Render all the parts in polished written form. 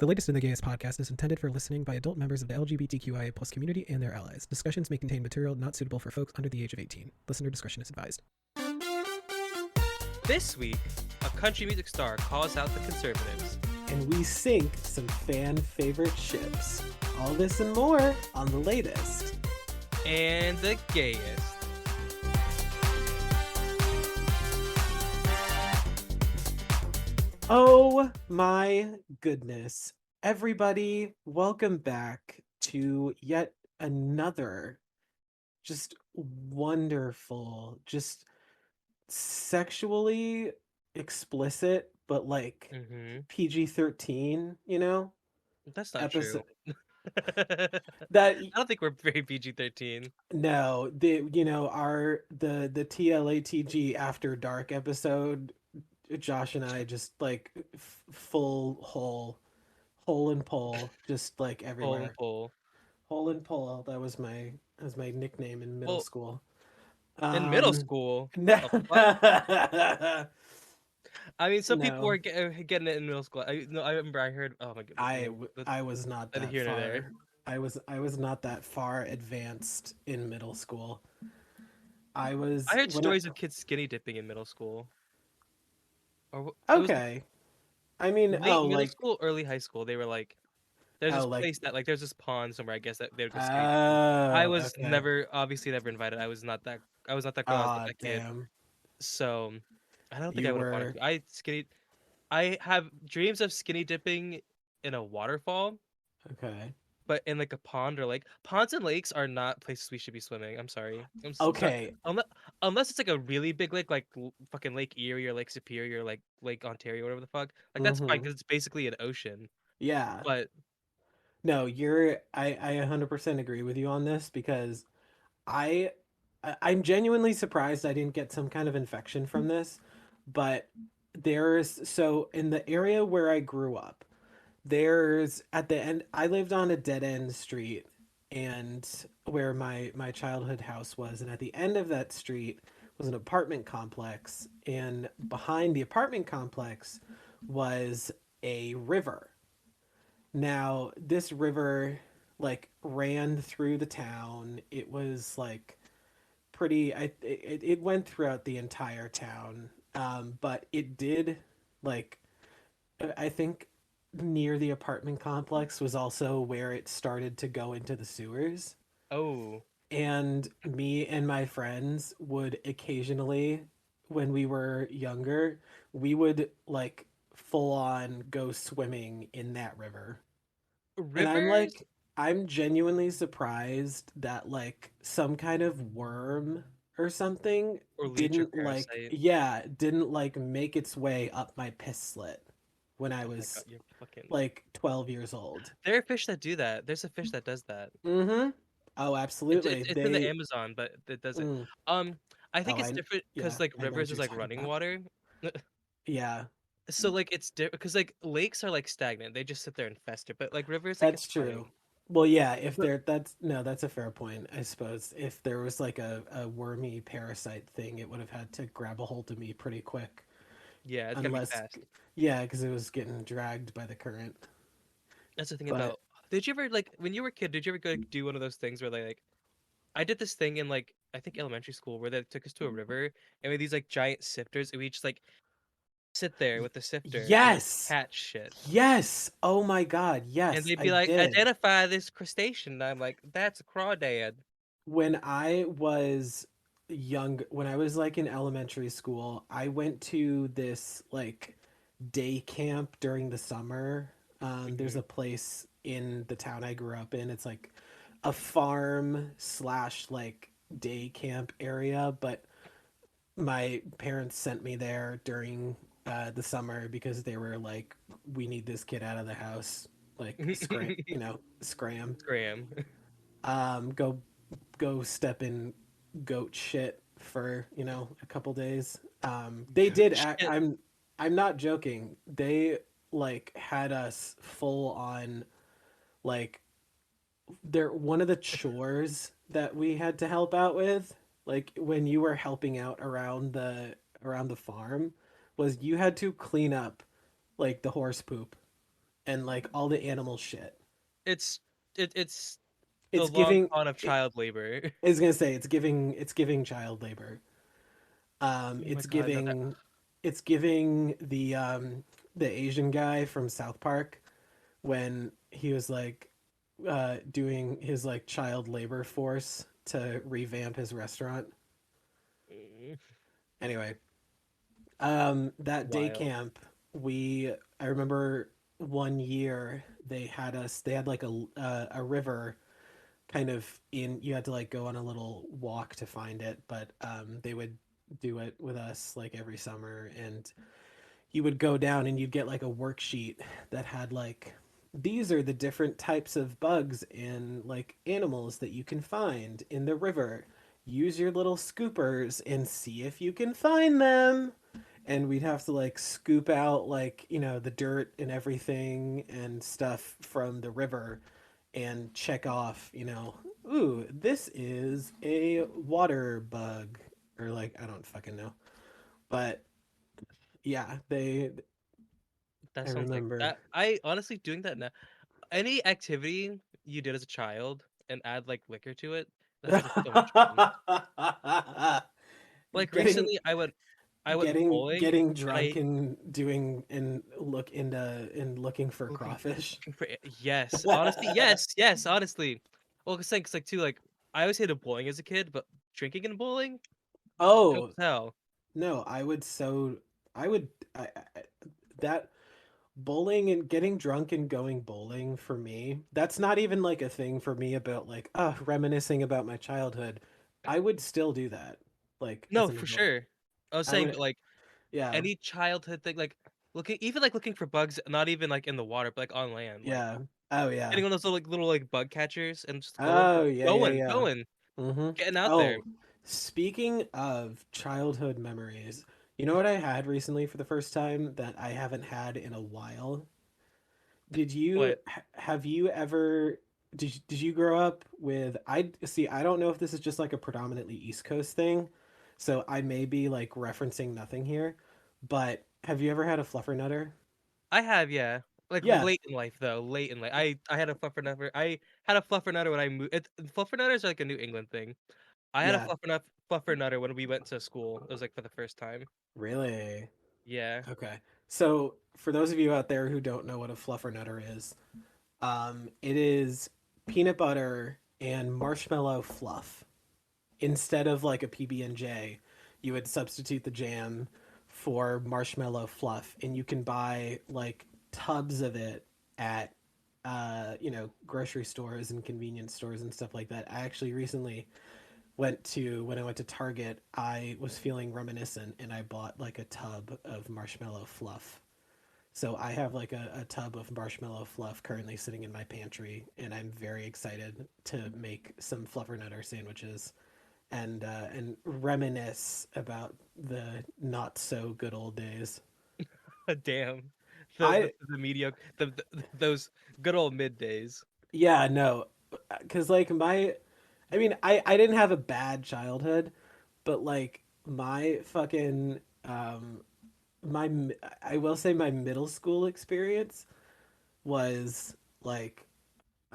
The latest in the Gayest podcast is intended for listening by adult members of the LGBTQIA plus community and their allies. Discussions may contain material not suitable for folks under the age of 18. Listener discretion is advised. This week, a country music star calls out the conservatives. And we sink some fan favorite ships. All this and more on the latest. And the gayest. Oh my goodness. Everybody, welcome back to yet another just wonderful, just sexually explicit, but like PG-13, you know? That's not Episode true. that I don't think we're very PG-13. no, the TLATG After Dark episode, Josh and I just like full hole and pole, just like Pole everywhere. and pole. Hole and pole. That was my nickname in middle Well, school. in middle school. No, The fuck? I mean, some people no, were getting it in middle school. I remember I heard. Oh my goodness. I was not Neither that here nor there. far. I was not that far advanced in middle school. I I was heard when I, stories of kids skinny dipping in middle school, or it was like okay. I mean, late middle school, early high school. They were like, there's this like place that like there's this pond somewhere. I guess that they would go skinny dipping. I oh, was okay. obviously never invited. I was not that girl. I was not Ah, that kid. damn. So I don't think I You would have wanted were to. I have dreams of skinny dipping in a waterfall, okay. but in like a pond or like ponds and lakes are not places we should be swimming. I'm sorry. Sorry. Okay. Unless it's like a really big lake, like fucking Lake Erie or Lake Superior, or like Lake Ontario, whatever the fuck. Like that's fine Mm-hmm. because it's basically an ocean. Yeah. But No, I 100% agree with you on this because I I'm genuinely surprised I didn't get some kind of infection from this, but there's so in the area where I grew up, there's at the end I lived on a dead end street and where my childhood house was, and at the end of that street was an apartment complex, and behind the apartment complex was a river. Now, this river like ran through the town. It was like it went throughout the entire town. But it did like I think near the apartment complex was also where it started to go into the sewers. oh, And me and my friends would occasionally, when we were younger, we would like full on go swimming in that river. And rivers I'm genuinely surprised that like some kind of worm or something or leech or parasite. didn't like make its way up my piss slit when I Oh my god, was you're fucking. like 12 years old. There are fish that do that. There's a fish that does that. Mm-hmm. Oh, absolutely. It's in the Amazon, but it does it. Mm, Um, I think oh, it's different because like I know what rivers you're is like talking running about. water. Yeah, So like it's different because like lakes are like stagnant. They just sit there and fester. But like rivers, like it's that's true. running. Well, yeah, if But there, that's a fair point, I suppose. If there was like a wormy parasite thing, it would have had to grab a hold of me pretty quick. yeah, it's gotta be Unless, fast. yeah, because it was getting dragged by the current. That's the thing But about. Did you ever like when you were a kid? Did you ever go do one of those things where they like I did this thing in like I think elementary school where they took us to a river and with these like giant sifters and we just like sit there with the sifter and like yes, catch shit. yes. Oh my God, And yes, they'd I be like, did. identify this crustacean. And I'm like, that's a crawdad. When I was when I was like in elementary school, I went to this like day camp during the summer. There's Hmm. a place in the town I grew up in. It's like a farm slash like day camp area, but my parents sent me there during the summer because they were like, we need this kid out of the house, like scram. Graham. Go step in goat shit for a couple days. They did act, Shit. I'm not joking, they like had us full on like they're one of the chores that we had to help out with, like when you were helping out around the farm, was you had to clean up like the horse poop and like all the animal shit. It's it's the It's long giving. con of child labor. I was gonna say it's giving child labor. Oh my It's god, no, that giving the Asian guy from South Park when he was like doing his like child labor force to revamp his restaurant. mm, Anyway, that day wild. camp, I remember one year they had like a river kind of in you had to like go on a little walk to find it, but they would do it with us like every summer, and you would go down and you'd get like a worksheet that had like these are the different types of bugs and like animals that you can find in the river. Use your little scoopers and see if you can find them. And we'd have to like scoop out like, the dirt and everything and stuff from the river and check off, ooh, this is a water bug. Or like, I don't fucking know. But yeah, That I sounds like remember. that. I honestly doing that now. Any activity you did as a child and add like liquor to it, that sounds like so much fun. Like getting recently, I went bowling getting and drunk I and doing and looking for looking crawfish. looking for yes, honestly, yes, honestly. Well, cause like too like I always hated bowling as a kid, but drinking and bowling, dope Oh, as hell. no, I would I that bowling and getting drunk and going bowling for me, that's not even like a thing for me about like reminiscing about my childhood. I would still do that like as No, an for adult. sure. I was I saying, would but like yeah. any childhood thing, like looking even like looking for bugs, not even like in the water, but like on land, like Yeah. Oh yeah. getting on those little like bug catchers and just Oh yeah, yeah, yeah. going, Mm-hmm. getting out there. Oh, speaking of childhood memories, you know what I had recently for the first time that I haven't had in a while? But Have you ever did you grow up with I see I don't know if this is just like a predominantly East Coast thing, so I may be like referencing nothing here, but have you ever had a fluffernutter? I have, yeah. Like Yeah, late in life though, late in life. I had a fluffernutter. I had a fluffernutter when I moved. Fluffernutters are like a New England thing. I had a yeah, fluffernutter when we went to school. It was like for the first time. really. Yeah. Okay. So, for those of you out there who don't know what a fluffernutter is, it is peanut butter and marshmallow fluff. Instead of like a PB&J, you would substitute the jam for marshmallow fluff, and you can buy like tubs of it at grocery stores and convenience stores and stuff like that. I actually recently when I went to Target, I was feeling reminiscent and I bought like a tub of marshmallow fluff. So I have like a tub of marshmallow fluff currently sitting in my pantry, and I'm very excited to make some fluffernutter sandwiches and reminisce about the not so good old days. Damn. I The mediocre those good old mid days. Yeah, no, because like I mean, I didn't have a bad childhood, but like my fucking my I will say my middle school experience was like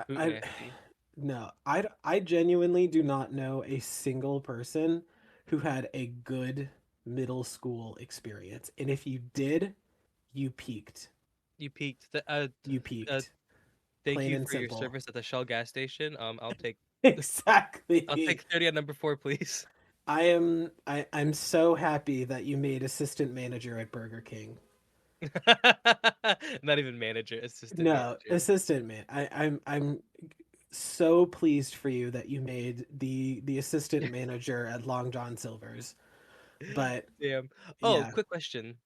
Boot I nasty. no, I genuinely do not know a single person who had a good middle school experience. And if you did, you peaked. You peaked. You Uh, peaked. thank Plain you and for your simple. service at the Shell gas station. I'll Exactly. take 30 at number 4, please. I'm so happy that you made assistant manager at Burger King. Not even manager, assistant No, manager. assistant man. I'm so pleased for you that you made the assistant manager at Long John Silver's. But Damn. Oh, yeah, quick question.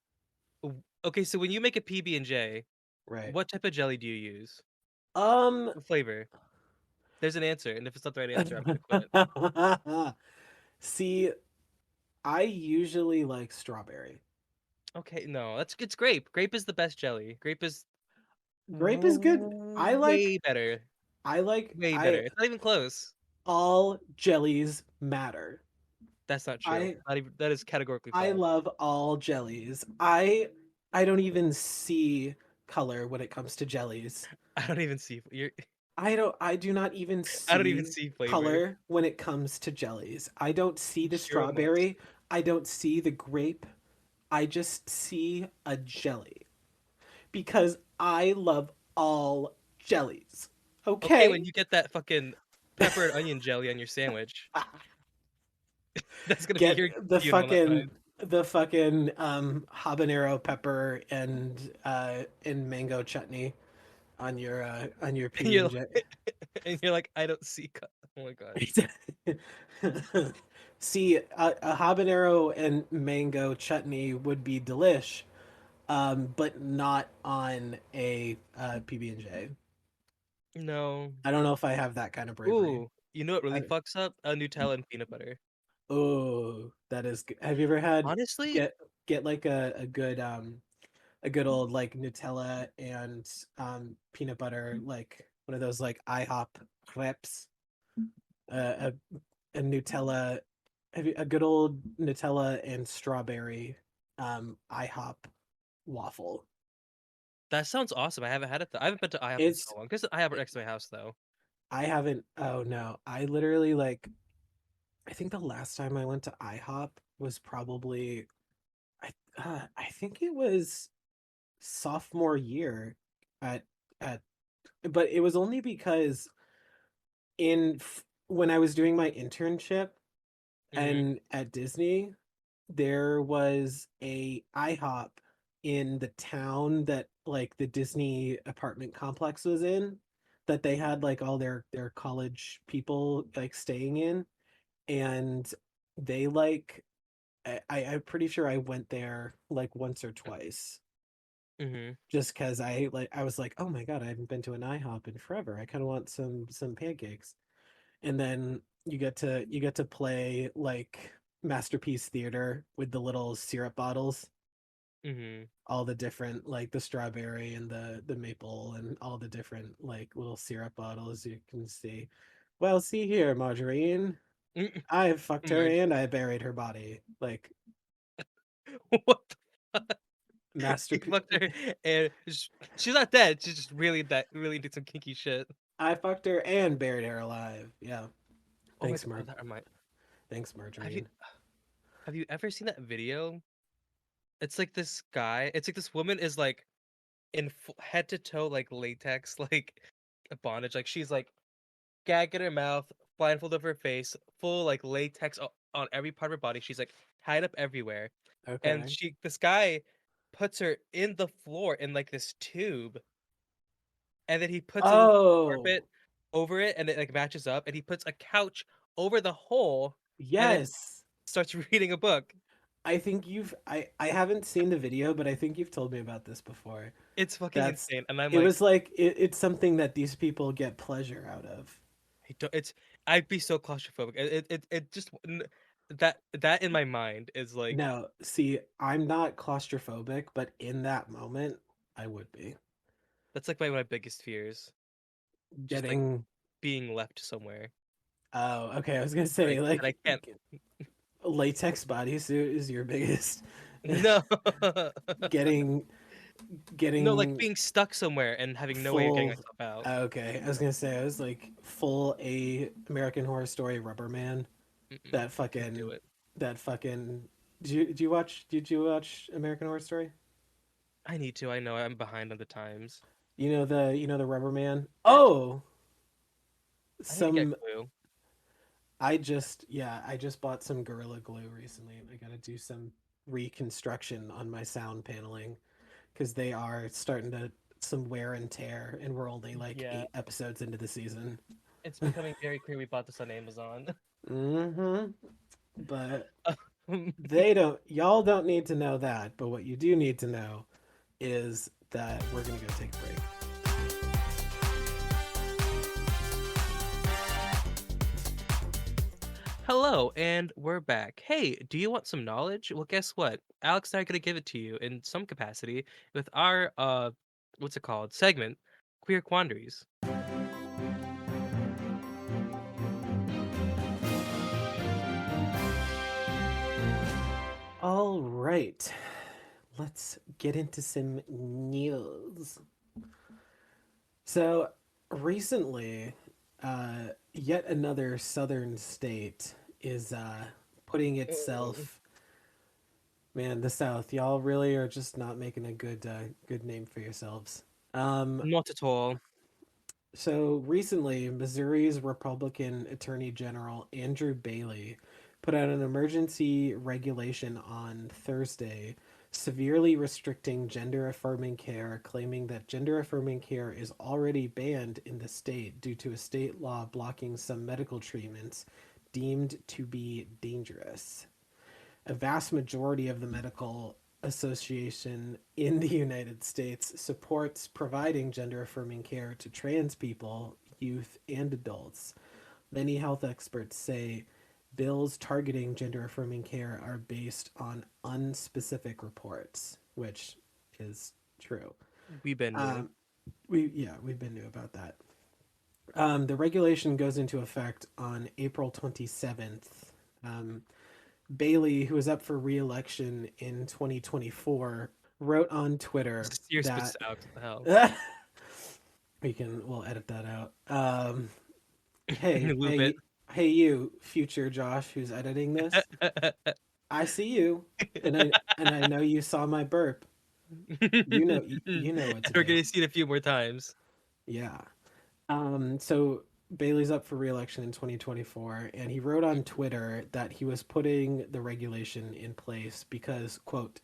Okay, so when you make a PB&J, right. what type of jelly do you use? Um What flavor? There's an answer, and if it's not the right answer, I'm gonna quit. See, I usually like strawberry. Okay, no, that's it's grape. Grape is the best jelly. Grape is Grape is good. way better. Way better. I It's not even close. all jellies matter. That's not true. I Not even that is categorically I false. love all jellies. I don't even see color when it comes to jellies. I don't even see you're. I do not even I don't even see see flavor. color when it comes to jellies. I don't see the You're a monster. strawberry. I don't see the grape. I just see a jelly because I love all jellies. Okay, when Okay? you get that fucking pepper and onion jelly on your sandwich, that's gonna be Get your guilty on that night. the fucking habanero pepper and mango chutney on your And PB you're and J. like, and you're like, I don't see. Oh my god. See, a habanero and mango chutney would be delish, but not on a PB and J. No. I don't know if I have that kind of bravery. Ooh, you know what really I, fucks up? Nutella and peanut butter. oh, that is good. Have you ever had Honestly, get get like a good old like Nutella and peanut butter, like one of those like IHOP crepes, uh, a Nutella, a good old Nutella and strawberry IHOP waffle. that sounds awesome. I haven't had it though. I haven't been to IHOP in It's so long. Because I have it next to my house though. I haven't. Oh no, I literally like. I think the last time I went to IHOP was probably I think it was sophomore year at at but it was only because when I was doing my internship Hmm. and at Disney, there was a IHOP in the town that like the Disney apartment complex was in, that they had like all their college people like staying in, and they like I'm pretty sure I went there like once or twice Hmm. just because I was like, oh my god, I haven't been to an IHOP in forever. I kind of want some pancakes. And then you get to play like Masterpiece Theater with the little syrup bottles, Hmm. all the different like the strawberry and the maple and all the different like little syrup bottles you can see. Well, see here, Margarine. I fucked her Merge. and I buried her body. Like What the fuck? You masterpiece. fucked her, and she's not dead. She's just really that really did some kinky shit. I fucked her and buried her alive. Yeah. Oh my Thanks, god, that remind. Thanks, Have you Margarine. have you ever seen that video? It's like this guy. It's like this woman is like in head to toe like latex like a bondage. Like she's like gag in her mouth, blindfold over her face, full like latex on every part of her body. She's like tied up everywhere, and Okay. this guy puts her in the floor in like this tube, and then he puts a little Oh, carpet over it, and it like matches up, and he puts a couch over the hole, and then yes. starts reading a book. I think I haven't seen the video, but I think you've told me about this before. It's fucking That's insane, and I'm it like, was like it's something that these people get pleasure out of. I don't, it's I'd be so claustrophobic. It just that in my mind is like No, see, I'm not claustrophobic, but in that moment, I would be that's like my biggest fears. Just like getting. being left somewhere Oh, okay. I was gonna that say I like can't. latex bodysuit is your biggest. No, getting no, like getting being stuck somewhere and having no way of getting full. myself out. Okay, I was gonna say I was like full a American Horror Story Rubber Man. Mm-mm, That can't do fucking it. that fucking. Did you watch American Horror Story? I need to. I know I'm behind on the times. You know the Rubber Man. Eh, Oh, I need to get some. Clue. I just bought some Gorilla Glue recently. I gotta do some reconstruction on my sound paneling because they are starting to some wear and tear, and we're only like Yeah, 8 episodes into the season. it's becoming very clear we bought this on Amazon. Mm-hmm. But Um, y'all don't need to know that. But what you do need to know is that we're gonna go take a break. Hello, and we're back. Hey, do you want some knowledge? Well, guess what? Alex and I are gonna give it to you in some capacity with our what's it called? Segment, Queer Quandaries. All right. let's get into some news. So recently, yet another southern state is putting Oh, itself. Man, the South, y'all really are just not making a good name for yourselves. Um, not at all. so recently, Missouri's Republican Attorney General Andrew Bailey put out an emergency regulation on Thursday, severely restricting gender affirming care, claiming that gender affirming care is already banned in the state due to a state law blocking some medical treatments deemed to be dangerous. A vast majority of the medical association in the United States supports providing gender affirming care to trans people, youth, and adults. Many health experts say bills targeting gender affirming care are based on unspecific reports, which is true. We been new. Um, we've been new about that. The regulation goes into effect on April 27th. Um, Bailey, who was up for re-election in 2024, wrote on Twitter You're supposed that to out. What the hell? we'll edit that out. Hey, Loop it. hey, hey, you, future Josh, who's editing this. I see you, and I know you saw my burp. You know what to We're do. gonna see it a few more times. Yeah. So Bailey's up for re-election in 2024, and he wrote on Twitter that he was putting the regulation in place because, quote,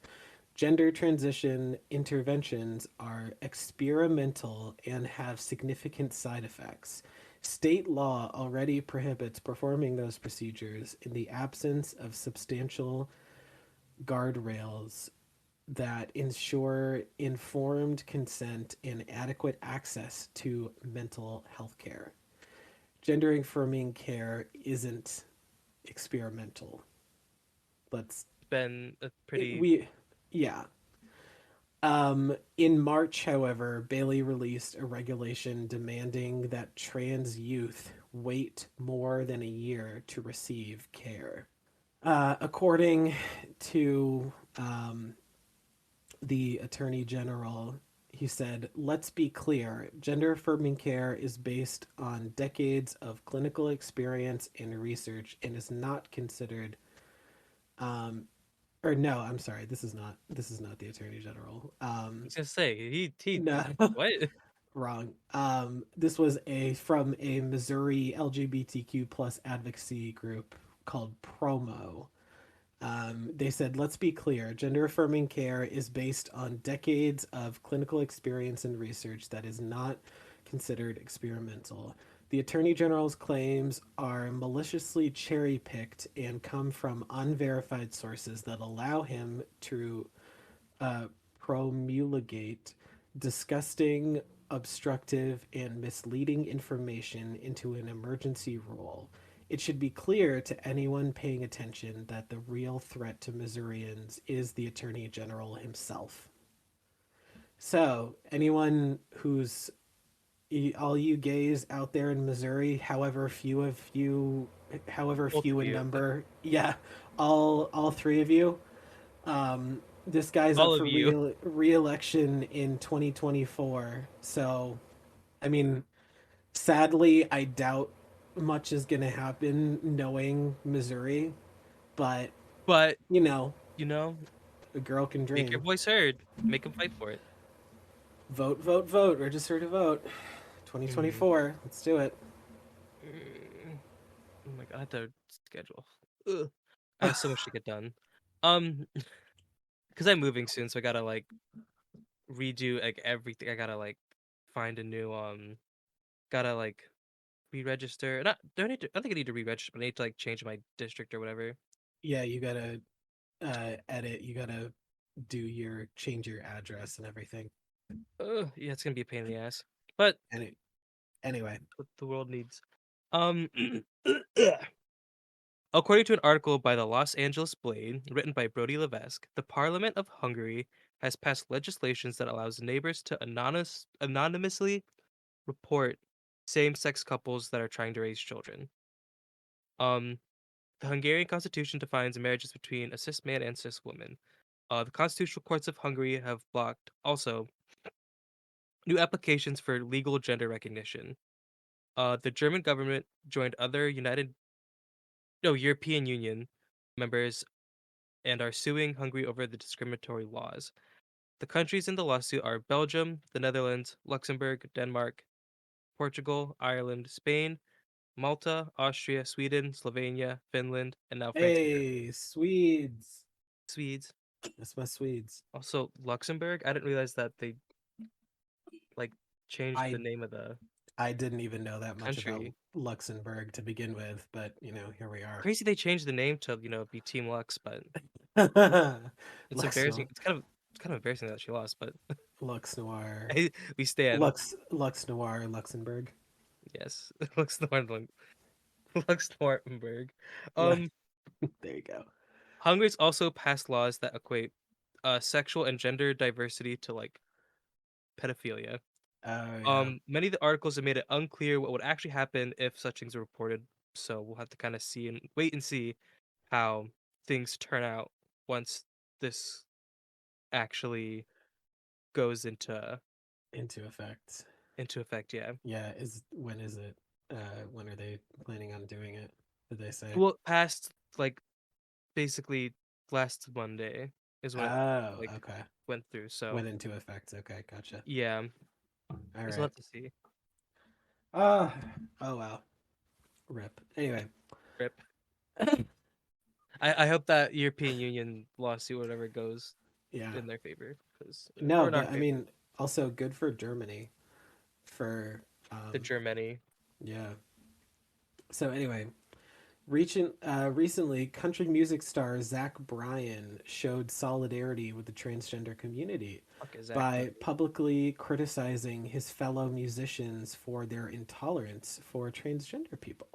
gender transition interventions are experimental and have significant side effects. State law already prohibits performing those procedures in the absence of substantial guardrails that ensure informed consent and adequate access to mental health care. Gender affirming care isn't experimental. Let's Been a it, pretty we yeah. In March, however, Bailey released a regulation demanding that trans youth wait more than a year to receive care. According to the Attorney General, he said, let's be clear, gender affirming care is based on decades of clinical experience and research and is not considered um, or no, I'm sorry, this is not the Attorney General. I was gonna say he No, what? wrong. This was a from a Missouri LGBTQ plus advocacy group called Promo. They said, let's be clear, gender affirming care is based on decades of clinical experience and research that is not considered experimental. The Attorney General's claims are maliciously cherry picked and come from unverified sources that allow him to uh, promulgate disgusting, obstructive, and misleading information into an emergency rule. It should be clear to anyone paying attention that the real threat to Missourians is the Attorney General himself. So, anyone who's all you gays out there in Missouri, however Both few of in you, number, yeah, all three of you, this guy's up all of for you. re-election in 2024. So, I mean, sadly, I doubt much is going to happen knowing Missouri, but But you know, you know, a girl can make your dream. voice heard. Make him fight for it. Vote, vote, vote. Register to vote. Mm. 2024. Let's do it. Mm. Oh my god, I have to schedule. Ugh. I have so much to get done. Um, because I'm moving soon, so I gotta like redo like everything. I gotta like find a new gotta like re-register. Not don't need to. I don't think I need to re-register, but I need to like change my district or whatever. Yeah, you gotta edit. You gotta change your address and everything. Yeah, it's gonna be a pain in the ass, but And anyway, what the world needs. Um, according to an article by the Los Angeles Blade, written by Brody Levesque, the Parliament of Hungary has passed legislations that allows neighbors to anonymously report same-sex couples that are trying to raise children. Um, the Hungarian constitution defines marriages between a cis man and cis woman. The constitutional courts of Hungary have blocked also new applications for legal gender recognition. The German government joined other European Union members and are suing Hungary over the discriminatory laws. The countries in the lawsuit are Belgium, the Netherlands, Luxembourg, Denmark, Portugal, Ireland, Spain, Malta, Austria, Sweden, Slovenia, Finland, and now France and Germany. Hey, Swedes. Swedes. That's my Swedes. Also Luxembourg. I didn't realize that they like changed I the name of the I didn't even know that much about country. Luxembourg to begin with, but here we are. Crazy they changed the name to, be Team Lux, but it's Lux embarrassing. Noir, It's kind of embarrassing that she lost, but Lux Noir, we stand. Lux Noir, Luxembourg. Yes. Lux Nordling. Lux Nortenberg. What? Um There you go. Hungary's also passed laws that equate sexual and gender diversity to like pedophilia. Oh yeah, Many of the articles have made it unclear what would actually happen if such things are reported. So we'll have to kind of see and wait and see how things turn out once this actually goes into effect. into effect. Yeah. Yeah, when is it? When are they planning on doing it? Did they say? Well, past like basically last Monday is when it Oh, like okay. went through. So Went into effect. Okay, gotcha. yeah, All we'll right. have to see. Ah, oh wow. Rip. Anyway, Rip. I hope that European Union lawsuit, whatever, goes yeah. in their favor, because No, or in our but I favor. mean, also good for Germany for The Germany. yeah. So anyway, recently, country music star Zach Bryan showed solidarity with the transgender community Fuck is Zach by Bryan? publicly criticizing his fellow musicians for their intolerance for transgender people.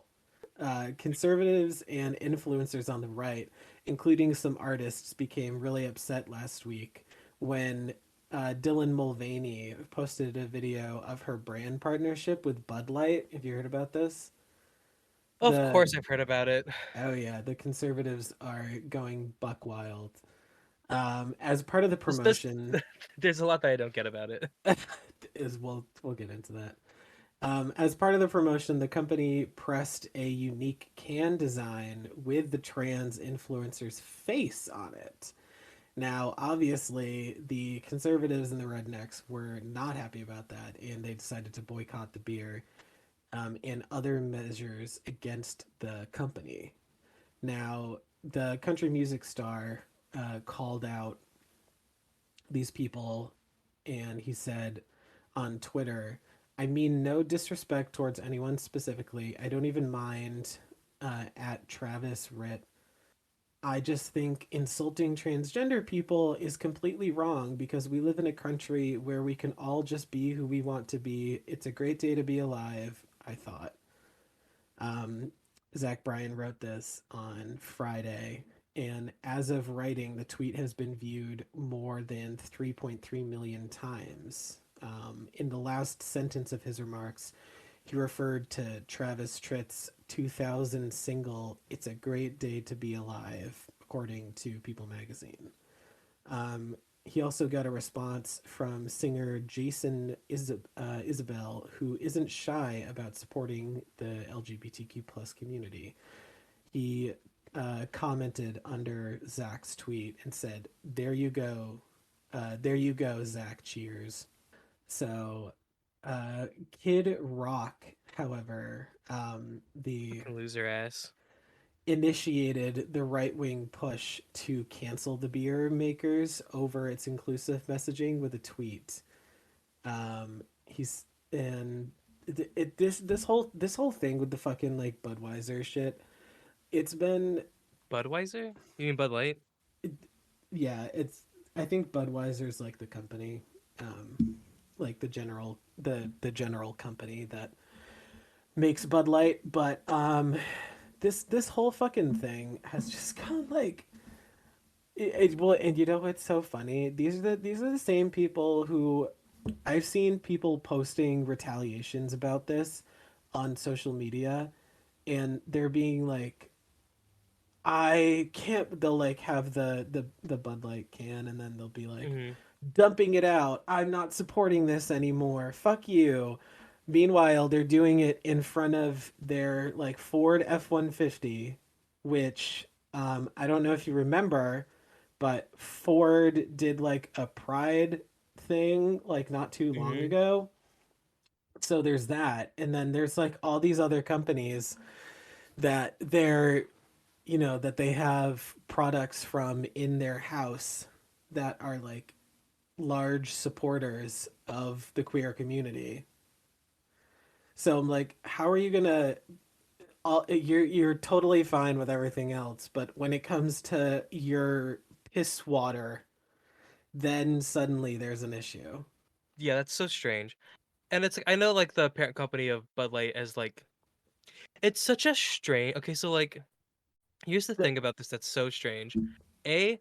Conservatives and influencers on the right, including some artists, became really upset last week when Dylan Mulvaney posted a video of her brand partnership with Bud Light. Have you heard about this? Of The course, I've heard about it. Oh yeah, the conservatives are going buck wild. As part of the This promotion, there's a lot that I don't get about it. is we'll get into that. As part of the promotion, the company pressed a unique can design with the trans influencer's face on it. Now, obviously, the conservatives and the rednecks were not happy about that, and they decided to boycott the beer and other measures against the company. Now, the country music star called out these people and he said on Twitter, I mean, no disrespect towards anyone specifically. I don't even mind at Travis Ritt. I just think insulting transgender people is completely wrong because we live in a country where we can all just be who we want to be. It's a great day to be alive, I thought. Um, Zach Bryan wrote this on Friday, and as of writing, the tweet has been viewed more than 3.3 million times. In the last sentence of his remarks, he referred to Travis Tritt's 2000 single, It's a Great Day to Be Alive, according to People magazine. He also got a response from singer Isabel, who isn't shy about supporting the LGBTQ plus community. He commented under Zach's tweet and said, there you go, Zach. Cheers." So, Kid Rock, however, the Fucking loser ass. initiated the right wing push to cancel the beer makers over its inclusive messaging with a tweet. He's and this whole thing with the fucking like Budweiser shit. It's been Budweiser? You mean Bud Light? yeah. It's I think Budweiser's like the company, like the general company that makes Bud Light, but this whole fucking thing has just gone like well, and you know what's so funny? These are the same people who I've seen people posting retaliations about this on social media, and they're being like, I can't. They'll like have the Bud Light can, and then they'll be like Hmm. dumping it out. I'm not supporting this anymore. Fuck you. Meanwhile, they're doing it in front of their like Ford F-150, which I don't know if you remember, but Ford did like a Pride thing like not too long Hmm. ago. So there's that, and then there's like all these other companies that that they have products from in their house that are like large supporters of the queer community. So I'm like, how are you gonna? You're totally fine with everything else, but when it comes to your piss water, then suddenly there's an issue. Yeah, that's so strange. And it's like I know like the parent company of Bud Light as like it's such a strange. Okay, so like here's the That thing about this that's so strange. A,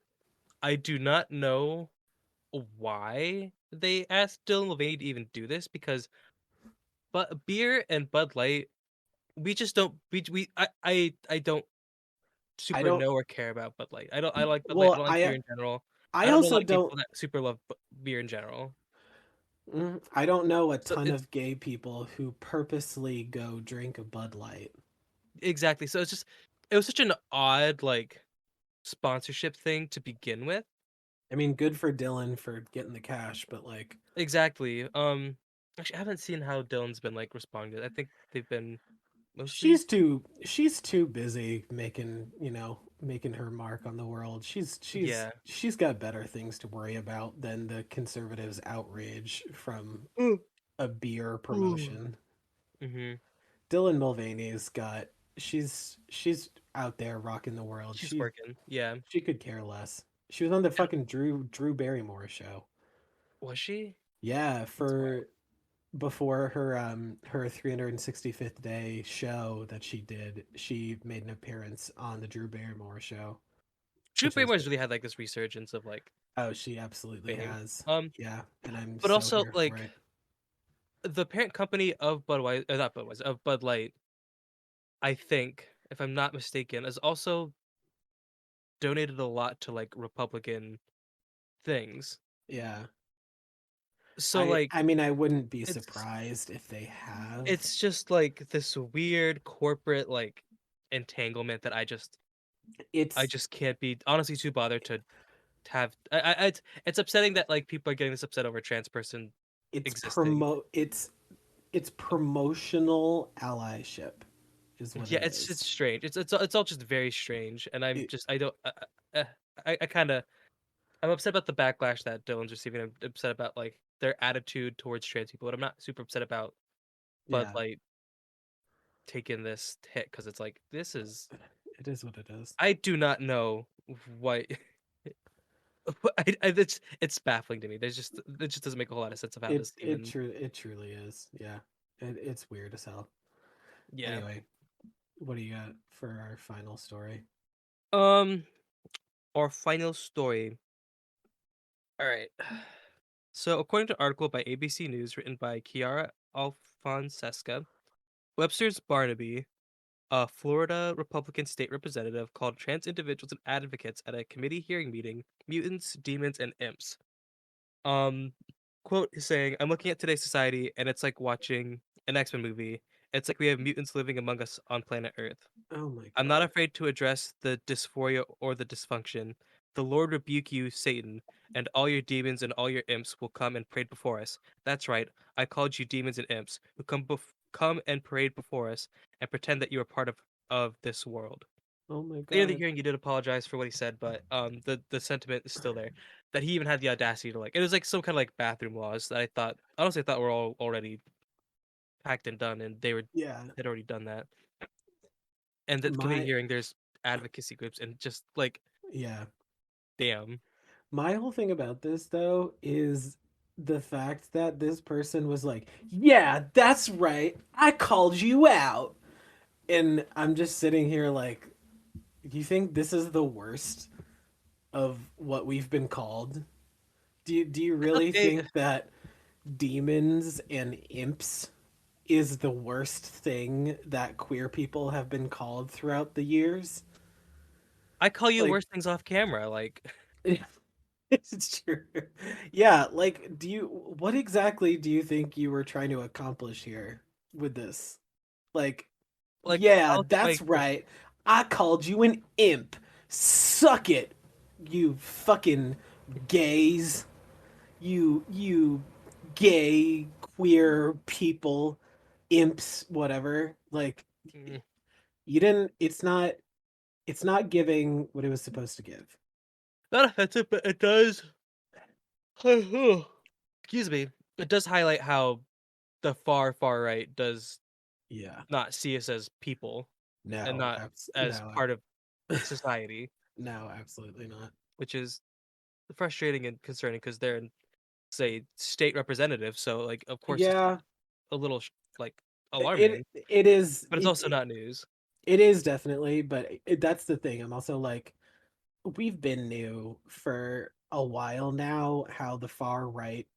I do not know why they asked Dylan Mulvaney to even do this because but beer and Bud Light, we just don't I don't I super don't. know or care about Bud Light. I like Bud Light. I Well, don't like beer in general. I I don't know a also lot of don't. people that super love beer in general. I don't know a So ton it's of gay people who purposely go drink a Bud Light. exactly. So it's just it was such an odd like sponsorship thing to begin with. I mean, good for Dylan for getting the cash, but like Exactly. Actually, I haven't seen how Dylan's been like responding. I think they've been mostly she's too busy making her mark on the world. yeah. She's got better things to worry about than the conservatives' outrage from Mm. a beer Ooh. promotion. Mm-hmm. Dylan Mulvaney's got she's out there rocking the world. She's working. Yeah. She could care less. She was on the And fucking Drew Barrymore show. was she? Yeah, That's wild. for before her 365th day show that she did, she made an appearance on the Drew Barrymore show, Drew which was Barrymore's really had like this resurgence of like oh, she absolutely fame. has. Um, Yeah, and I'm but so also here for like it. the parent company of Budweiser, not Budweiser, of Bud Light, I think, if I'm not mistaken, has also donated a lot to like Republican things. Yeah. So I like I mean I wouldn't be it's surprised if they have. it's just like this weird corporate like entanglement that I It's just can't be honestly too bothered to have. It's upsetting that like people are getting this upset over a trans person it's existing. promote it's promotional allyship is what Yeah, it it's is. strange. It's all just very strange, and I'm It, just I don't I kind of I'm upset about the backlash that Dylan's receiving. I'm upset about like their attitude towards trans people, but I'm not super upset about Bud yeah, Light taking this hit because it's like this is it is what it is. I do not know what it's baffling to me. There's just it just doesn't make a whole lot of sense of how this even It truly is. Yeah. It's weird as hell. yeah. Anyway, what do you got for our final story? Um, our final story. All right. So, according to an article by ABC News written by Kiara Alfonseca, Webster's Barnaby, a Florida Republican state representative, called trans individuals and advocates at a committee hearing meeting mutants, demons, and imps. Um, quote is saying, "I'm looking at today's society, and it's like watching an X-Men movie. It's like we have mutants living among us on planet Earth. Oh my I'm not god. afraid to address the dysphoria or the dysfunction. The Lord rebuke you, Satan, and all your demons and all your imps will come and parade before us. That's right, I called you demons and imps, who come and parade before us and pretend that you are part of this world." Oh my At the end of the god. hearing, he did apologize for what he said, but the sentiment is still there. That he even had the audacity to like, it was like some kind of like bathroom laws that I thought, honestly, I thought were all already packed and done, and Yeah. had already done that. And at the committee My hearing, there's advocacy groups and just like yeah. damn. My whole thing about this though is the fact that this person was like, "Yeah, that's right. I called you out." And I'm just sitting here like, "Do you think this is the worst of what we've been called? Do you really Okay, think that demons and imps is the worst thing that queer people have been called throughout the years?" I call you Like worse things off camera. Like, it's true. Yeah, like what exactly do you think you were trying to accomplish here with this? Like, yeah, I'll that's like right. I called you an imp. Suck it, you fucking gays. You gay queer people, imps, whatever. Like mm, you didn't it's not giving what it was supposed to give. not offensive, but it does. Excuse me. It does highlight how the far right does Yeah. not see us as people and No, not as part of society, no, absolutely not. which is frustrating and concerning because they're say state representative. So like, of course, it's Yeah, a little like it alarming, it is but it's also not news. it is definitely, but that's the thing. I'm also like we've been new for a while now how the far right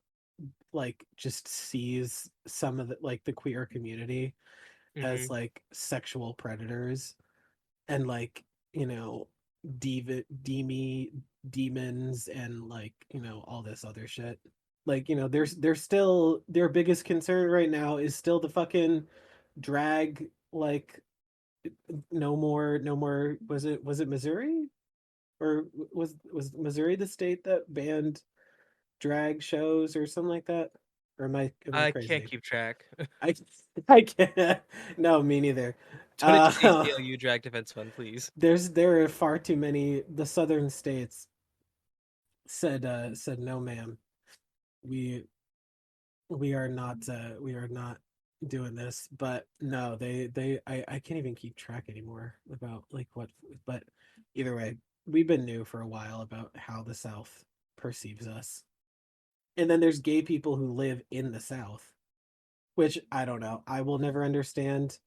like just sees some of the queer community as Hmm. like sexual predators and like you know demons and like all this other shit. Like there's still their biggest concern right now is still the fucking drag. Like no more was it Missouri, or was Missouri the state that banned drag shows or something like that? Or am I I can't crazy? keep track. I I can't. No, me neither. Donate to the Uh, ACLU Drag Defense Fund, please. there are far too many. The southern states said no, ma'am. We we are not doing this. But no, I can't even keep track anymore about like what. But either way, we've been new for a while about how the South perceives us. And then there's gay people who live in the South, which I don't know. I will never understand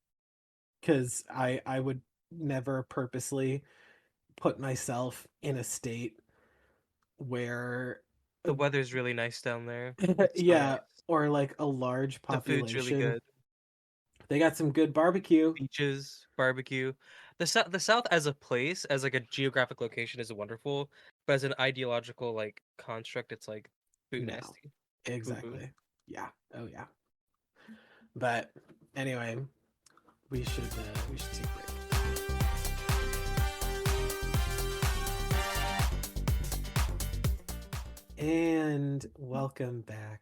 because I would never purposely put myself in a state where The weather's really nice down there. It's so yeah, nice. or like a large The food's really population. good. They got some good barbecue. Beaches, barbecue. The South as a place, as like a geographic location, is wonderful, but as an ideological like construct, it's like food No, nasty, boo boo. exactly. Yeah. Oh yeah. But anyway, we should take a break. And welcome back.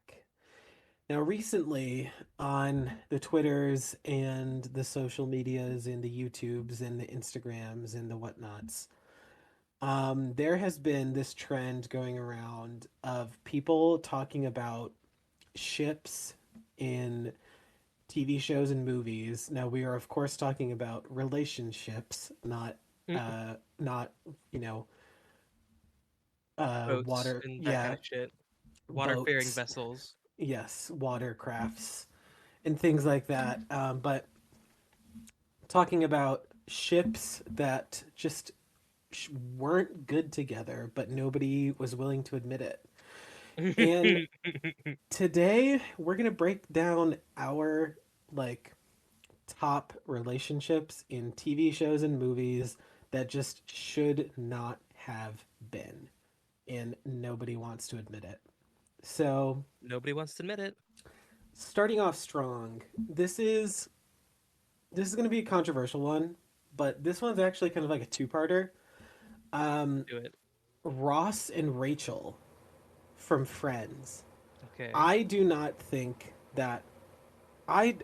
Now, recently on the Twitters and the social medias and the YouTubes and the Instagrams and the whatnots, there has been this trend going around of people talking about ships in TV shows and movies. Now, we are of course talking about relationships, Mm, not you know, boats water. and that kind Yeah, of shit. Water-faring boats. vessels. Yes, watercrafts and things like that. But talking about ships that just weren't good together, but nobody was willing to admit it. And today we're gonna break down our like top relationships in TV shows and movies that just should not have been, and nobody wants to admit it. So, Nobody wants to admit it. starting off strong, this is going to be a controversial one, but this one's actually kind of like a two-parter. Um, Do it. Ross and Rachel from Friends. Okay. I do not think that I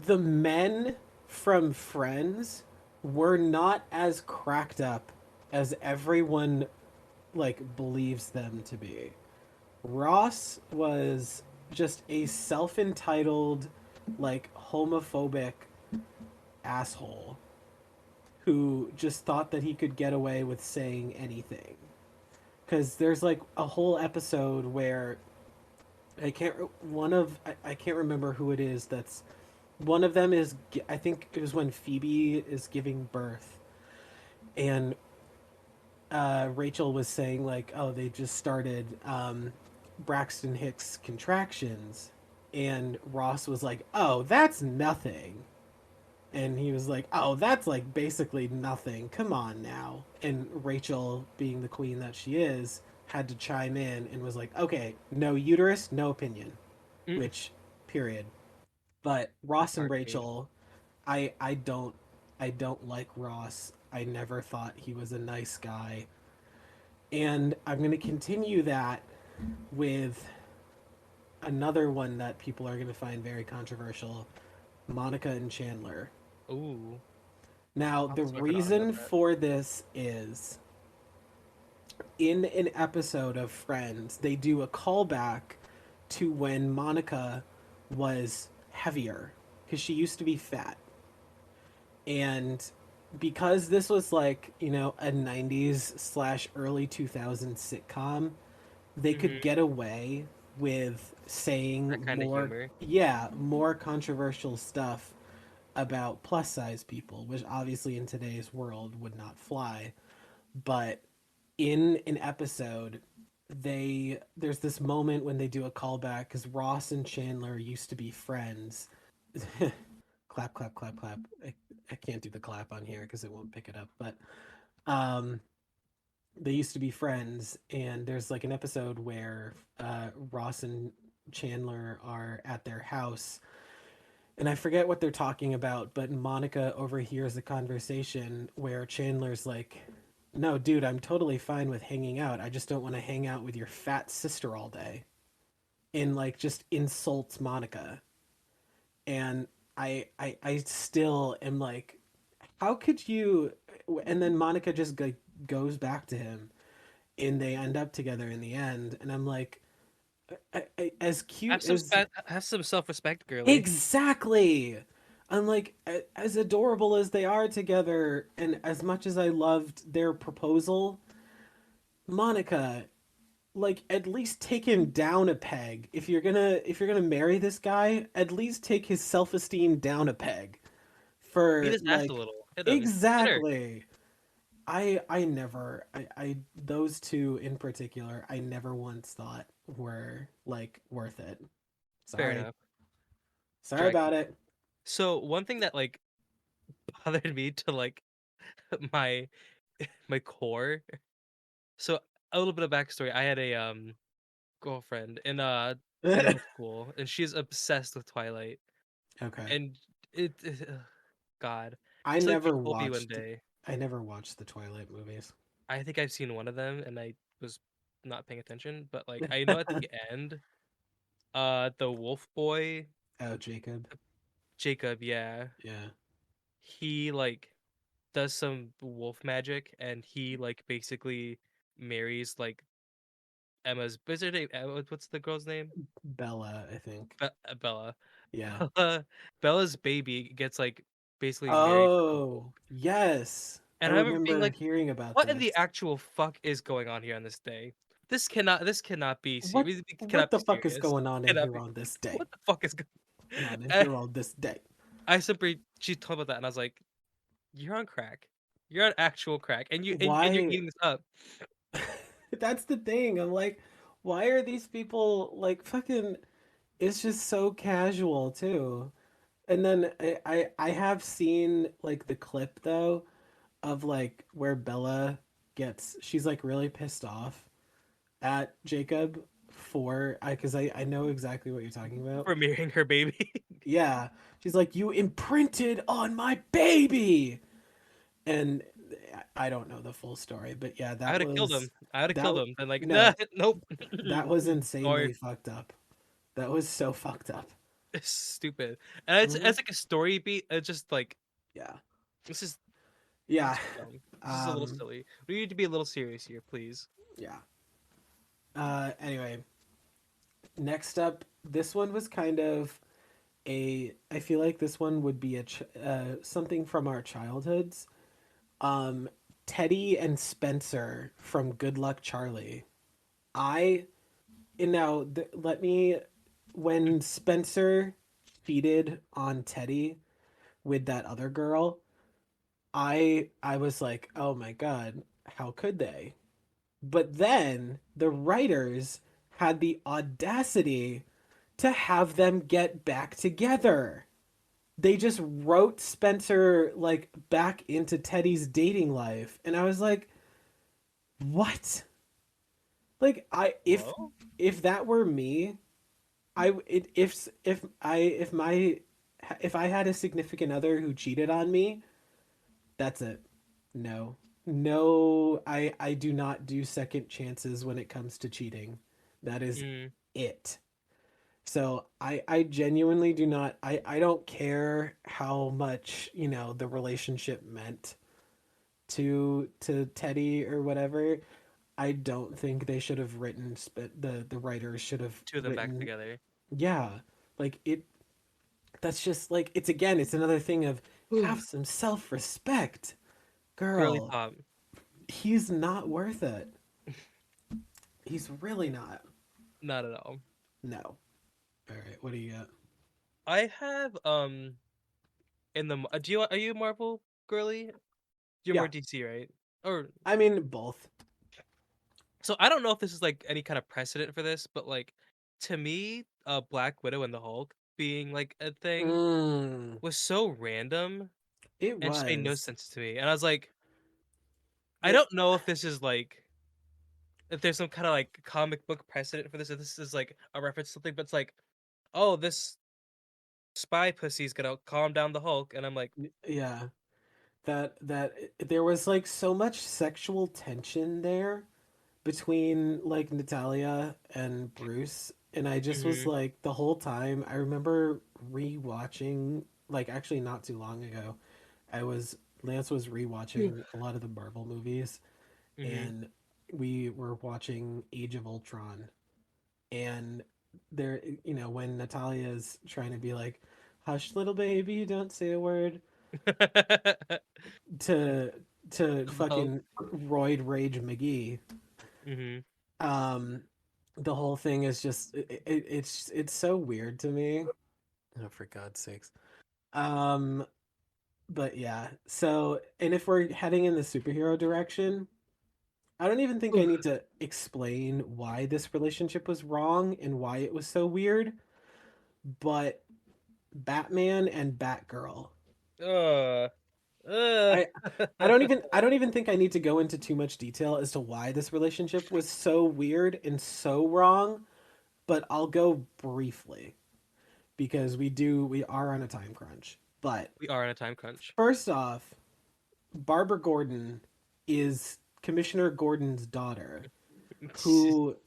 the men from Friends were not as cracked up as everyone like believes them to be. Ross was just a self-entitled like homophobic asshole who just thought that he could get away with saying anything. Because there's like a whole episode where I can't remember who it is that's one of them is I think it was when Phoebe is giving birth and Rachel was saying like, oh, they just started Braxton Hicks contractions, and Ross was like, oh, that's nothing. And he was like, "Oh, that's like basically nothing. Come on now." And Rachel, being the queen that she is, had to chime in and was like, "Okay, no uterus, no opinion." Mm, Which, period. But Ross and heartbeat. Rachel, I don't like Ross. I never thought he was a nice guy. And I'm going to continue that with another one that people are going to find very controversial, Monica and Chandler. Ooh, Now, I'll the have to look about reason that. for this is in an episode of Friends, they do a callback to when Monica was heavier because she used to be fat. And because this was like, a 90s slash early 2000s sitcom, they could Hmm. get away with saying That kind of more, humor. yeah, more controversial stuff about plus size people, which obviously in today's world would not fly. But in an episode, there's this moment when they do a callback because Ross and Chandler used to be friends. Clap, clap, clap, clap. I can't do the clap on here because it won't pick it up. But um, they used to be friends, and there's like an episode where Ross and Chandler are at their house, and I forget what they're talking about, but Monica overhears a conversation where Chandler's like, "No, dude, I'm totally fine with hanging out. I just don't want to hang out with your fat sister all day." And like just insults Monica. And I still am like, how could you? And then Monica just goes back to him, and they end up together in the end. And I'm like, as cute as Have some self-respect, girly. exactly. I'm like, as adorable as they are together, and as much as I loved their proposal, Monica, like at least take him down a peg. If you're gonna marry this guy, at least take his self-esteem down a peg. Beat For his ass a like little. Hit her. exactly. I never I those two in particular I never once thought were like worth it. Fair Sorry. enough. Sorry Drag about queen. it. So one thing that like bothered me to like my my core. So a little bit of backstory. I had a girlfriend in middle school, and she's obsessed with Twilight. Okay. And ugh, God, I so like she never told me one watched day. I never watched the Twilight movies. I think I've seen one of them, and I was not paying attention. But like I know at the end, the wolf boy, Oh, Jacob. Jacob, yeah, Yeah. he like does some wolf magic, and he like basically marries like Emma's. What's her name? What's the girl's name? Bella, I think. Bella. Yeah. Bella's baby gets like basically married to a wolf. Oh, yes. I And I remember being remember like, hearing about "What in the this. actual fuck is going on here on this day? This cannot be What we what cannot be the fuck is serious. going on in Cannot here be. on this day? What the fuck is going?" On in And here on this day. I simply she told me about that, and I was like, "You're on crack. You're on actual crack, and and you're Why eating this up." that's the thing. I'm like, why are these people like fucking it's just so casual too. And then I have seen like the clip though of like where Bella gets she's like really pissed off at Jacob for I because I know exactly what you're talking about. For marrying her baby. Yeah. She's like, "You imprinted on my baby." And I don't know the full story, but yeah, I would have killed him. I would have that killed him. Then like, nah, no, nope. that was Sorry, insanely fucked up. That was so fucked up. it's stupid. And it's Hmm. as like a story beat. It's just like Yeah. this is Yeah. this is dumb. This is a little Um silly. We need to be a little serious here, please. yeah. Anyway, next up, this one was kind of I feel like this one would be something from our childhoods. Um Teddy and Spencer from Good Luck Charlie. I and now let me when Spencer cheated on Teddy with that other girl, I was like, "Oh my god, how could they?" But then the writers had the audacity to have them get back together. they just wrote Spencer like back into Teddy's dating life, and I was like, what? Like Hello? if that were me, if I had a significant other who cheated on me, that's it. No. No, I do not do second chances when it comes to cheating. That is Mm, it. So I genuinely do not I don't care how much, the relationship meant to Teddy or whatever. I don't think they should have written the writers should have two of them back written, together. yeah, like it that's just like it's another thing of have some self-respect, Girly girl. pop. He's not worth it. He's really not. Not at all. No. All right, what do you got? I have in the do you are you a Marvel girly? You're Yeah, more DC, right? Or I mean both. so I don't know if this is like any kind of precedent for this, but like to me, Black Widow and the Hulk being like a thing Mm, was so random it and just made no was. sense to me. And I was like, I It don't know if this is like if there's some kind of like comic book precedent for this, if this is like a reference to something, but it's like, oh, this spy pussy's gonna calm down the Hulk, and I'm like, yeah, that there was like so much sexual tension there between like Natalia and Bruce, and I just was mm-hmm, like the whole time I remember rewatching, like actually not too long ago. I was Lance was rewatching a lot of the Marvel movies, mm-hmm. and we were watching Age of Ultron, and there, when Natalia's trying to be like, "Hush, little baby, don't say a word," to The Hulk. fucking Roid Rage McGee. Mm-hmm. Um, the whole thing is just it's so weird to me. Oh, for God's sakes. Um, but yeah. So, and if we're heading in the superhero direction, I don't even think I need to explain why this relationship was wrong and why it was so weird, but Batman and Batgirl. uh, uh. I I don't even think I need to go into too much detail as to why this relationship was so weird and so wrong, but I'll go briefly because we are on a time crunch. But We are in a time crunch. first off, Barbara Gordon is Commissioner Gordon's daughter, who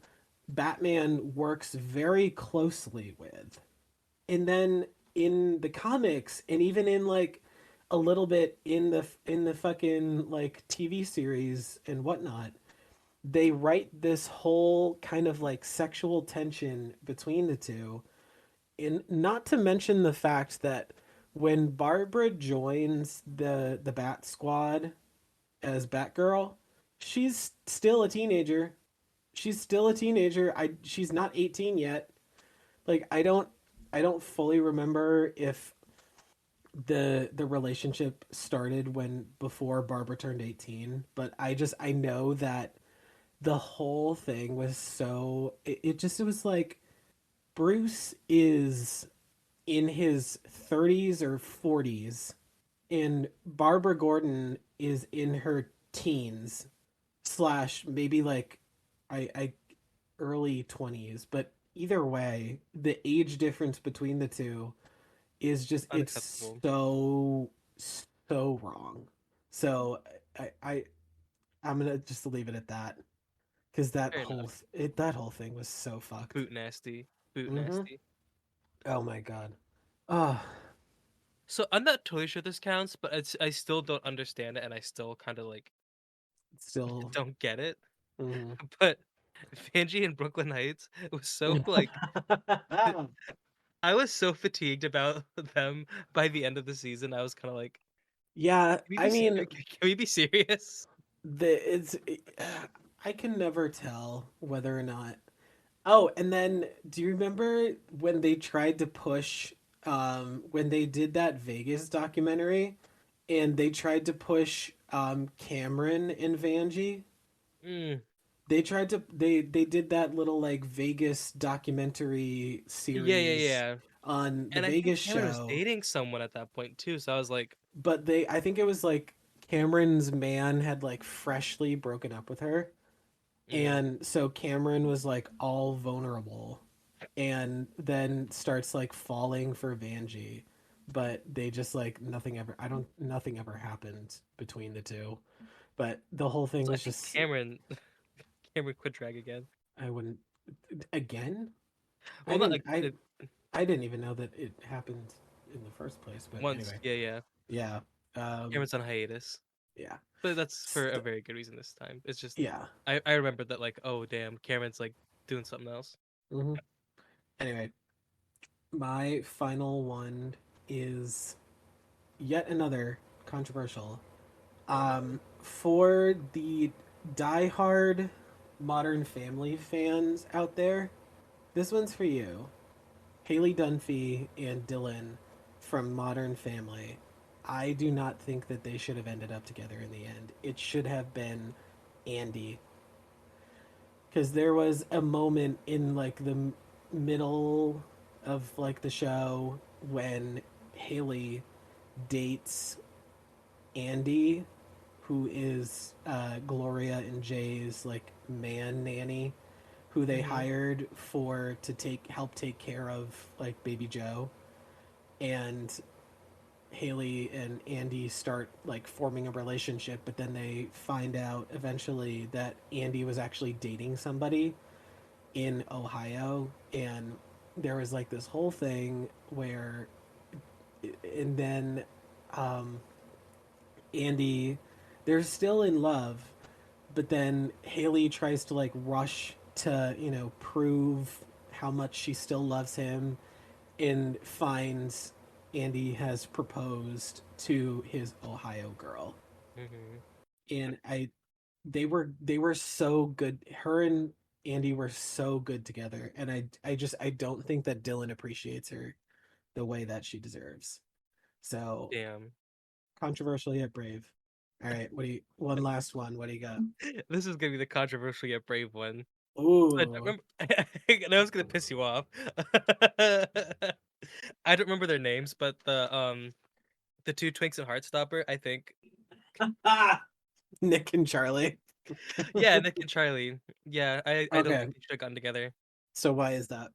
Batman works very closely with. And then in the comics and even in like a little bit in the fucking like TV series and whatnot, they write this whole kind of like sexual tension between the two. And not to mention the fact that when Barbara joins the Bat Squad as Batgirl, she's still a teenager. She's still a teenager. She's not 18 yet. Like I don't fully remember if the relationship started when before Barbara turned 18, but I know that the whole thing was so it was like Bruce is in his 30s or 40s and Barbara Gordon is in her teens slash maybe like I early 20s, but either way, the age difference between the two is just it's Unacceptable. so wrong. So I I'm gonna just leave it at that because Fair enough. that whole thing was so fucked. Boot nasty. Boot Mm-hmm. nasty. Oh my god. Ah, So I'm not totally sure this counts, but I still don't understand it, and I still kind of like still. don't get it. Mm-hmm. But Vanjie in Brooklyn Heights, it was so like I was so fatigued about them by the end of the season. I was kind of like, Yeah, can we I be mean, serious? Can we be serious? it's I can never tell whether or not. Oh, and then do you remember when they tried to push when they did that Vegas documentary and they tried to push Cameron and Vanjie? Mm, They tried to they did that little like Vegas documentary yeah, yeah, series yeah. on the And I think Vegas Cameron was show, dating someone at that point too. So I was like, but they I think it was like Cameron's man had like freshly broken up with her, mm, and so Cameron was like all vulnerable and then starts like falling for Vanjie, but they just like nothing ever happened between the two. But the whole thing so I was think just Cameron quit drag again. I wouldn't again. I Well, not didn't like I didn't even know that it happened in the first place. But once. anyway, Yeah, yeah. yeah, um, Cameron's on hiatus, yeah, but that's for a St- very good reason this time. It's just yeah. I remember that like, oh damn, Cameron's like doing something else. Hmm. Anyway, my final one is yet another controversial. For the diehard Modern Family fans out there, this one's for you. Haley Dunphy and Dylan from Modern Family. I do not think that they should have ended up together in the end. It should have been Andy. Because there was a moment in like the middle of like the show when Haley dates Andy, who is Gloria and Jay's like man nanny, who they Hmm. hired for to take care of like baby Joe, and Haley and Andy start like forming a relationship, but then they find out eventually that Andy was actually dating somebody in Ohio, and there was like this whole thing where, and then um, Andy, they're still in love, but then Haley tries to like rush to, prove how much she still loves him and finds Andy has proposed to his Ohio girl. Hmm. And they were so good. Her and Andy were so good together, and I don't think that Dylan appreciates her the way that she deserves. So Damn. controversial yet brave. All right, one last one. What do you got? This is gonna be the controversial yet brave one. I don't Ooh. remember. I know it's gonna piss you off. I don't remember their names, but the two Twinks and Heartstopper, I think. Ah, Nick and Charlie. Yeah, Nick and Charlie. Yeah, I don't Okay. think they should have gotten together So why is that?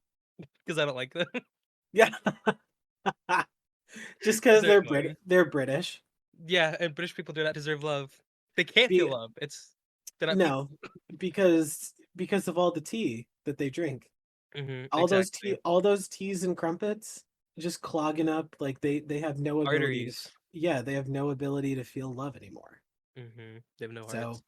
because I don't like them. Yeah. Just because They're annoying. they're British. Yeah, and British people do not deserve love. They can't feel Be love. It's they're not people. no, because of all the tea that they drink. Exactly. All those teas and crumpets just clogging up, like they have no ability to Arteries. yeah, they have no ability to feel love anymore. They have no So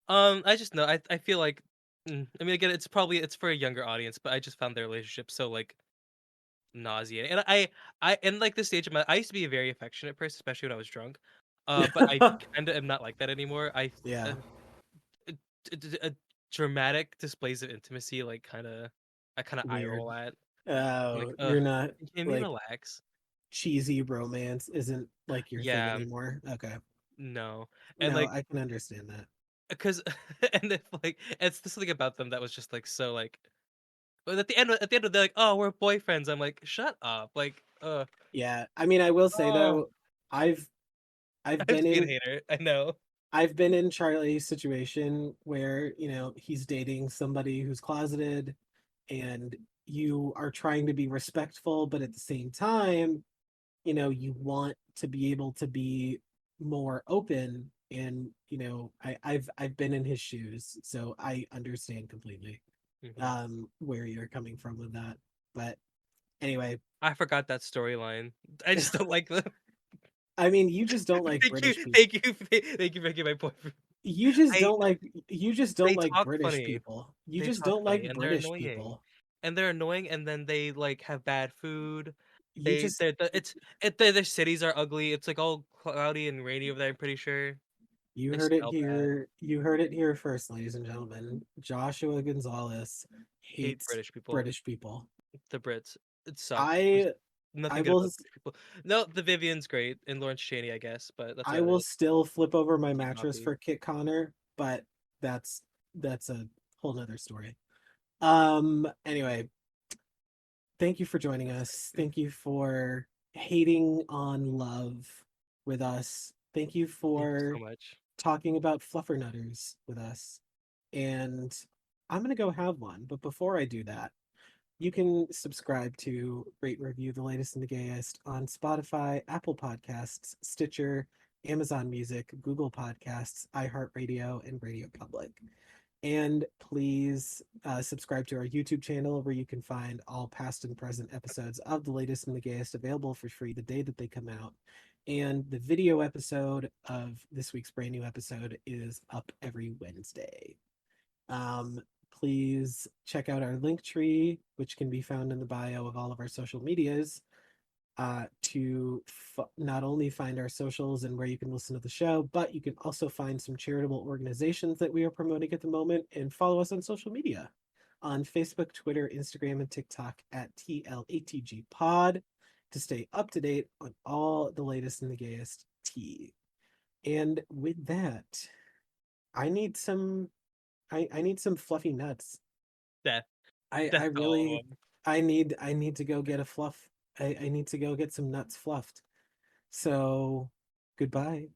hearts. I just know. I feel like. I mean, again, it's for a younger audience, but I just found their relationship so like nauseating. And I in like this stage of my, I used to be a very affectionate person, especially when I was drunk. But I kind of am not like that anymore. Uh, yeah, a dramatic displays of intimacy, like I kind of eye weird. roll at. I'm like, Oh, you're not can we like relax? cheesy romance isn't like your thing Yeah, anymore. Okay. no, and No, like I can understand that. because and if like it's there's something about them that was just like so like. But at the end of they're like, oh, we're boyfriends. I'm like, shut up, like, Yeah. I mean, I will say oh, though, I've I've I'm been just being a in hater. I know. Charlie's situation where, he's dating somebody who's closeted, and you are trying to be respectful, but at the same time, you want to be able to be more open, and, I've been in his shoes, so I understand completely Hmm. where you're coming from with that. But anyway, I forgot that storyline. I just don't like them. I mean, you just don't like Thank you, British people. thank you, thank you for making my point. I You just don't They like talk British funny. people. You They just talk don't funny, like and they're British annoying. people. And they're annoying, and then they like have bad food. You just Their cities are ugly. It's like all cloudy and rainy over there. I'm pretty sure you they heard it smell bad. here. You heard it here first, ladies and gentlemen. Joshua Gonzalez Hate hates British people. British people. The Brits. It suck. There's I I nothing good will about British people. No, the Vivian's great and Lawrence Chaney, I guess, but that's I about will it. still flip over my Tea mattress coffee. for Kit Connor, but that's a whole nother story. Anyway, thank you for joining us. Thank you for hating on love with us. Thank you Thank you so for much. talking about Fluffernutters with us. And I'm going to go have one. But before I do that, you can subscribe to Rate and Review the Latest and the Gayest on Spotify, Apple Podcasts, Stitcher, Amazon Music, Google Podcasts, iHeartRadio, and Radio Public. And please subscribe to our YouTube channel where you can find all past and present episodes of The Latest and the Gayest available for free the day that they come out. And the video episode of this week's brand new episode is up every Wednesday. Um, please check out our link tree, which can be found in the bio of all of our social medias, to not only find our socials and where you can listen to the show, but you can also find some charitable organizations that we are promoting at the moment and follow us on social media on Facebook, Twitter, Instagram, and TikTok at TLATG Pod to stay up to date on all the latest and the gayest tea. And with that, I need some I need some fluffy nuts. Death. I Death to all really of them. I need to go get a fluff. I need to go get some nuts fluffed. So goodbye.